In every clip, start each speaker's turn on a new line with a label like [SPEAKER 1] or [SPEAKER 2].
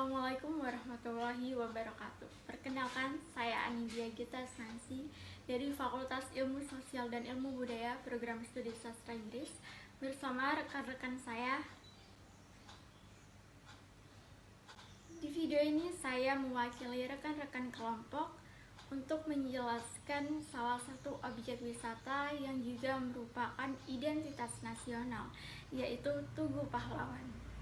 [SPEAKER 1] Assalamualaikum warahmatullahi wabarakatuh. Perkenalkan, saya Anidia Gita Sansi dari Fakultas Ilmu Sosial dan Ilmu Budaya Program Studi Sastra Inggris bersama rekan-rekan saya. Di video ini saya mewakili rekan-rekan kelompok untuk menjelaskan salah satu objek wisata yang juga merupakan identitas nasional, yaitu Tugu Pahlawan.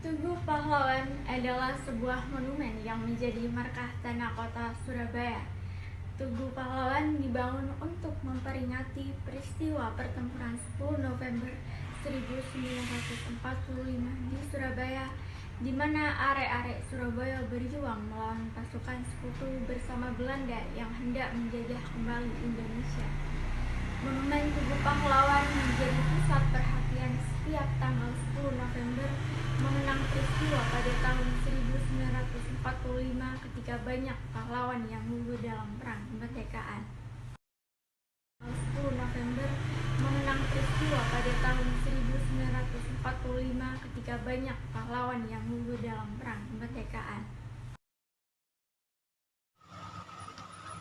[SPEAKER 1] Tugu Pahlawan adalah sebuah monumen yang menjadi markah tanah kota Surabaya. Tugu Pahlawan dibangun untuk memperingati peristiwa pertempuran 10 November 1945 di Surabaya, di mana arek-arek Surabaya berjuang melawan pasukan sekutu bersama Belanda yang hendak menjajah kembali Indonesia. Monumen Tugu Pahlawan menjadi pusat perhatian setiap tanggal 10 November mengenang peristiwa pada tahun 1945 ketika banyak pahlawan yang gugur dalam perang kemerdekaan. 10 November mengenang peristiwa pada tahun 1945 ketika banyak pahlawan yang gugur dalam perang kemerdekaan.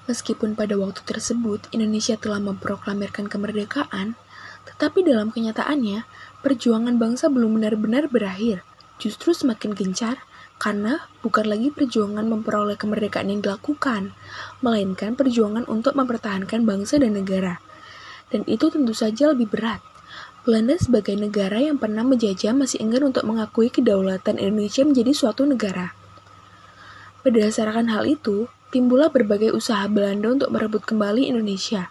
[SPEAKER 2] Meskipun pada waktu tersebut Indonesia telah memproklamirkan kemerdekaan, tetapi dalam kenyataannya, perjuangan bangsa belum benar-benar berakhir, justru semakin gencar karena bukan lagi perjuangan memperoleh kemerdekaan yang dilakukan, melainkan perjuangan untuk mempertahankan bangsa dan negara. Dan itu tentu saja lebih berat. Belanda sebagai negara yang pernah menjajah masih enggan untuk mengakui kedaulatan Indonesia menjadi suatu negara. Berdasarkan hal itu, timbullah berbagai usaha Belanda untuk merebut kembali Indonesia.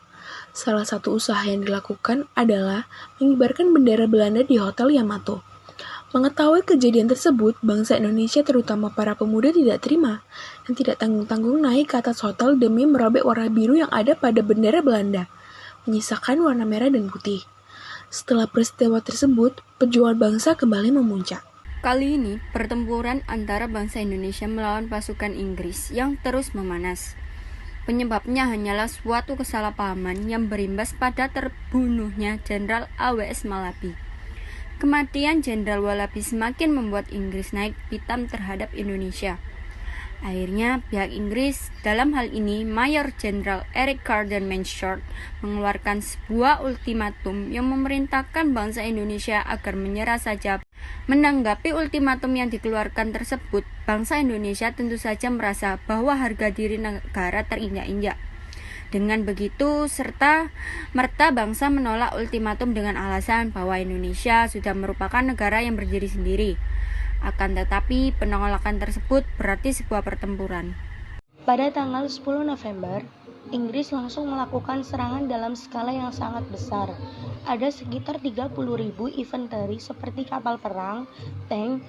[SPEAKER 2] Salah satu usaha yang dilakukan adalah mengibarkan bendera Belanda di Hotel Yamato. Mengetahui kejadian tersebut, bangsa Indonesia terutama para pemuda tidak terima dan tidak tanggung-tanggung naik ke atas hotel demi merobek warna biru yang ada pada bendera Belanda, menyisakan warna merah dan putih. Setelah peristiwa tersebut, perjuangan bangsa kembali memuncak.
[SPEAKER 3] Kali ini, pertempuran antara bangsa Indonesia melawan pasukan Inggris yang terus memanas. Penyebabnya hanyalah suatu kesalahpahaman yang berimbas pada terbunuhnya Jenderal A.W.S. Malabi. Kematian Jenderal Malabi semakin membuat Inggris naik pitam terhadap Indonesia. Akhirnya, pihak Inggris, dalam hal ini Mayor Jenderal Eric Carden Mansfield, mengeluarkan sebuah ultimatum yang memerintahkan bangsa Indonesia agar menyerah saja. Menanggapi ultimatum yang dikeluarkan tersebut, bangsa Indonesia tentu saja merasa bahwa harga diri negara terinjak-injak. Dengan begitu, serta-merta bangsa menolak ultimatum dengan alasan bahwa Indonesia sudah merupakan negara yang berdiri sendiri. Akan tetapi, penolakan tersebut berarti sebuah pertempuran.
[SPEAKER 4] Pada tanggal 10 November, Inggris langsung melakukan serangan dalam skala yang sangat besar. Ada sekitar 30.000 infanteri seperti kapal perang, tank,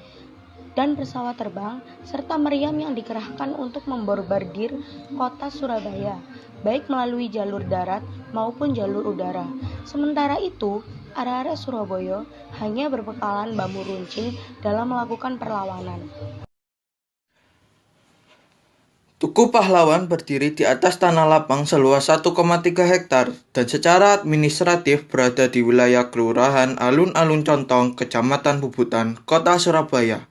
[SPEAKER 4] dan pesawat terbang, serta meriam yang dikerahkan untuk membombardir kota Surabaya, baik melalui jalur darat maupun jalur udara. Sementara itu, arek-arek Surabaya hanya berbekalan bambu runcing dalam melakukan perlawanan.
[SPEAKER 5] Tugu Pahlawan berdiri di atas tanah lapang seluas 1,3 hektar dan secara administratif berada di wilayah Kelurahan Alun-Alun Contong, Kecamatan Bubutan, Kota Surabaya.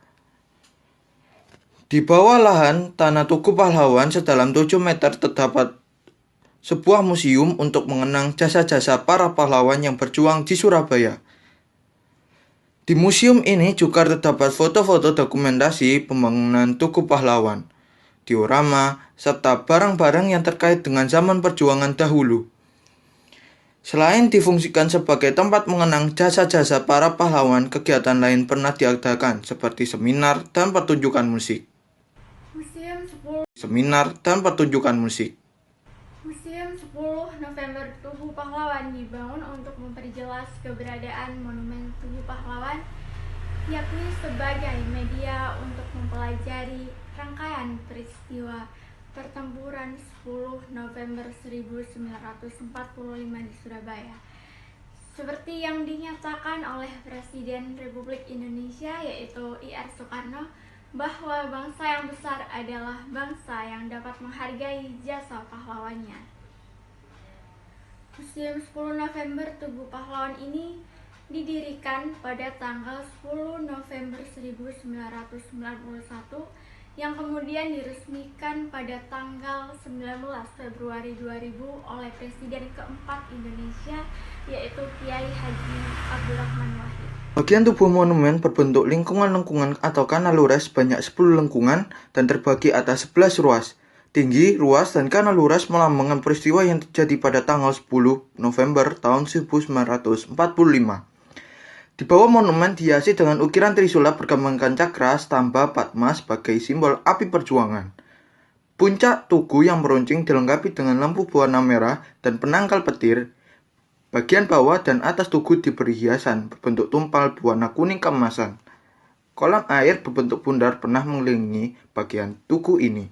[SPEAKER 5] Di bawah lahan tanah Tugu Pahlawan sedalam 7 meter terdapat sebuah museum untuk mengenang jasa-jasa para pahlawan yang berjuang di Surabaya. Di museum ini juga terdapat foto-foto dokumentasi pembangunan Tugu Pahlawan, diorama, serta barang-barang yang terkait dengan zaman perjuangan dahulu. Selain difungsikan sebagai tempat mengenang jasa-jasa para pahlawan, kegiatan lain pernah diadakan seperti seminar dan pertunjukan musik.
[SPEAKER 1] Museum 10 November Tugu Pahlawan dibangun untuk memperjelas keberadaan Monumen Tugu Pahlawan, yakni sebagai media untuk mempelajari rangkaian peristiwa pertempuran 10 November 1945 di Surabaya. Seperti yang dinyatakan oleh Presiden Republik Indonesia yaitu I.R. Soekarno, bahwa bangsa yang besar adalah bangsa yang dapat menghargai jasa pahlawannya. Museum 10 November Tugu Pahlawan ini didirikan pada tanggal 10 November 1991 yang kemudian diresmikan pada tanggal 19 Februari 2000 oleh Presiden keempat Indonesia yaitu Kiai Haji Abdurrahman Wahid.
[SPEAKER 5] Bagian tubuh monumen berbentuk lengkungan-lengkungan atau kanalures sebanyak 10 lengkungan dan terbagi atas 11 ruas. Tinggi, ruas, dan kanalures melambangkan peristiwa yang terjadi pada tanggal 10 November tahun 1945. Di bawah monumen dihiasi dengan ukiran trisula berkembangkan cakra, stamba, padma sebagai simbol api perjuangan. Puncak tugu yang meruncing dilengkapi dengan lampu berwarna merah dan penangkal petir. Bagian bawah dan atas tugu diberi hiasan berbentuk tumpal berwarna kuning keemasan. Kolam air berbentuk bundar pernah mengelilingi bagian tugu ini.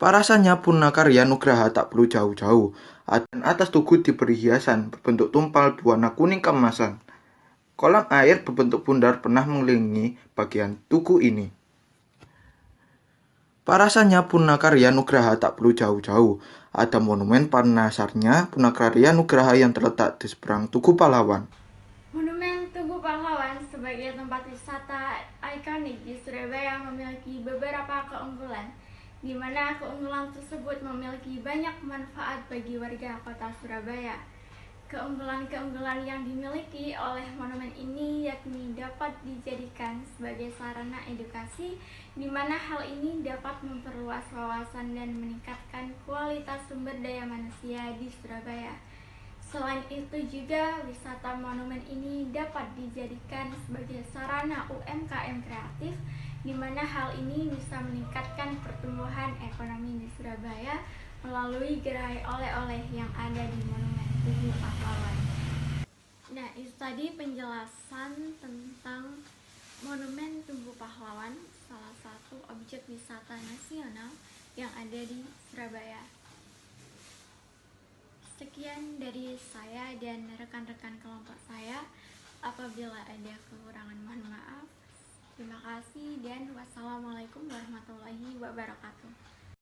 [SPEAKER 5] Parasanya Purnakarya Nugraha tak perlu jauh-jauh. Dan atas tugu diberi hiasan berbentuk tumpal berwarna kuning keemasan. Kolam air berbentuk bundar pernah mengelilingi bagian tugu ini. Parasanya Purnakarya Nugraha tak perlu jauh-jauh. Ada monumen Parnasarnya Purnakarya Nugraha yang terletak di seberang Tugu Pahlawan.
[SPEAKER 1] Monumen Tugu Pahlawan sebagai tempat wisata ikonik di Surabaya memiliki beberapa keunggulan, di mana keunggulan tersebut memiliki banyak manfaat bagi warga kota Surabaya. Keunggulan-keunggulan yang dimiliki oleh monumen ini yakni dapat dijadikan sebagai sarana edukasi, di mana hal ini dapat memperluas wawasan dan meningkatkan kualitas sumber daya manusia di Surabaya. Selain itu juga wisata monumen ini dapat dijadikan sebagai sarana UMKM kreatif, di mana hal ini bisa meningkatkan pertumbuhan ekonomi di Surabaya melalui gerai oleh-oleh yang ada di monumen Tugu Pahlawan. Nah, itu tadi penjelasan tentang monumen Tugu Pahlawan, salah satu objek wisata nasional yang ada di Surabaya. Sekian dari saya dan rekan-rekan kelompok saya. Apabila ada kekurangan mohon maaf. Terima kasih dan wassalamualaikum warahmatullahi wabarakatuh.